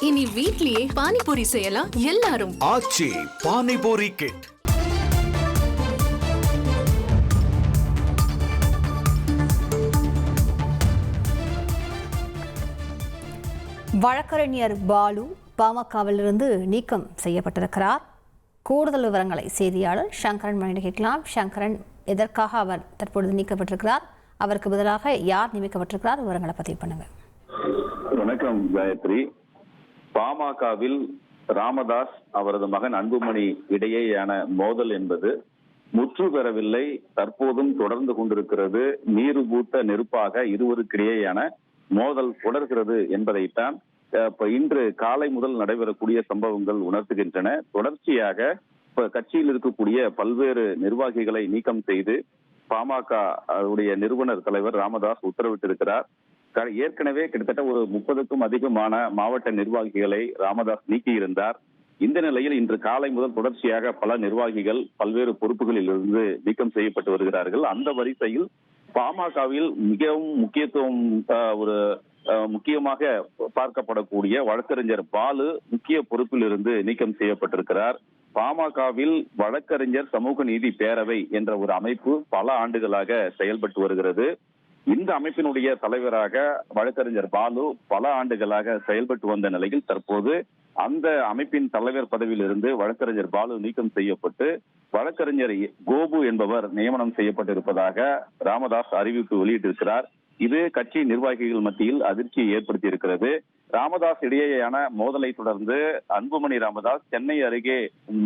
இனி வீட்லயே பானிபூரி செய்யலாம் எல்லாரும். ஆச்சி பானிபூரி கிட். வழக்கறிஞர் பாலு பாமகவிலிருந்து நீக்கம் செய்யப்பட்டிருக்கிறார். கூடுதல் விவரங்களை செய்தியாளர் சங்கரன் மணியிடம் கேட்கலாம். சங்கரன், எதற்காக அவர் தற்பொழுது நீக்கப்பட்டிருக்கிறார்? அவருக்கு பதிலாக யார் நியமிக்கப்பட்டிருக்கிறார்? விவரங்களை பதிவு பண்ணுங்க. வணக்கம் காயத்ரி. பாமகவில் ராமதாஸ் அவரது மகன் அன்புமணி இடையேயான மோதல் என்பது முற்று பெறவில்லை, தற்போதும் தொடர்ந்து கொண்டிருக்கிறது. நீரு பூத்த நெருப்பாக இருவருக்கிடையேயான மோதல் தொடர்கிறது என்பதைத்தான் இன்று காலை முதல் நடைபெறக்கூடிய சம்பவங்கள் உணர்த்துகின்றன. தொடர்ச்சியாக கட்சியில் இருக்கக்கூடிய பல்வேறு நிர்வாகிகளை நீக்கம் செய்து பாமக நிறுவனர் தலைவர் ராமதாஸ் உத்தரவிட்டிருக்கிறார். ஏற்கனவே கிட்டத்தட்ட ஒரு 30க்கும் அதிகமான மாவட்ட நிர்வாகிகளை ராமதாஸ் நீக்கியிருந்தார். இந்த நிலையில் இன்று காலை முதல் தொடர்ச்சியாக பல நிர்வாகிகள் பல்வேறு பொறுப்புகளில் இருந்து நீக்கம் செய்யப்பட்டு வருகிறார்கள். அந்த வரிசையில் பாமகவில் மிகவும் முக்கியமாக பார்க்கப்படக்கூடிய வழக்கறிஞர் பாலு முக்கிய பொறுப்பில் இருந்து நீக்கம் செய்யப்பட்டிருக்கிறார். பாமகவில் வழக்கறிஞர் சமூக நீதி பேரவை என்ற ஒரு அமைப்பு பல ஆண்டுகளாக செயல்பட்டு வருகிறது. இந்த அமைப்பினுடைய தலைவராக வழக்கறிஞர் பாலு பல ஆண்டுகளாக செயல்பட்டு வந்த நிலையில் தற்போது அந்த அமைப்பின் தலைவர் பதவியில் இருந்து வழக்கறிஞர் பாலு நீக்கம் செய்யப்பட்டு வழக்கறிஞர் கோபு என்பவர் நியமனம் செய்யப்பட்டிருப்பதாக ராமதாஸ் அறிவிப்பு வெளியிட்டிருக்கிறார். இது கட்சி நிர்வாகிகள் மத்தியில் அதிர்ச்சியை ஏற்படுத்தி இருக்கிறது. ராமதாஸ் இடையேயான மோதலை தொடர்ந்து அன்புமணி ராமதாஸ் சென்னை அருகே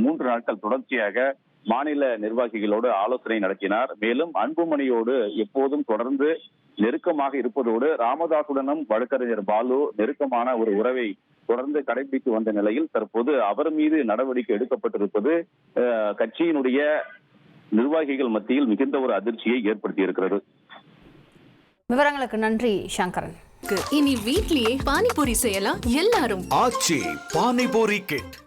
3 நாட்கள் தொடர்ச்சியாக மாநில நிர்வாகிகளோடு ஆலோசனை நடத்தினார். மேலும் அன்புமணியோடு எப்போதும் தொடர்ந்து நெருக்கமாக இருப்பதோடு ராமதாசுடனும் வழக்கறிஞர் பாலு நெருக்கமான ஒரு உறவை தொடர்ந்து கடைபிடித்து வந்த நிலையில் தற்போது அவர் மீது நடவடிக்கை எடுக்கப்பட்டிருப்பது கட்சியினுடைய நிர்வாகிகள் மத்தியில் மிகுந்த ஒரு அதிர்ச்சியை ஏற்படுத்தி இருக்கிறது. விவரங்களுக்கு நன்றி சங்கரன். இனி வீட்லயே பானிபூரி செய்யலாம் எல்லாரும். ஆச்சி பானிபூரி கிட்.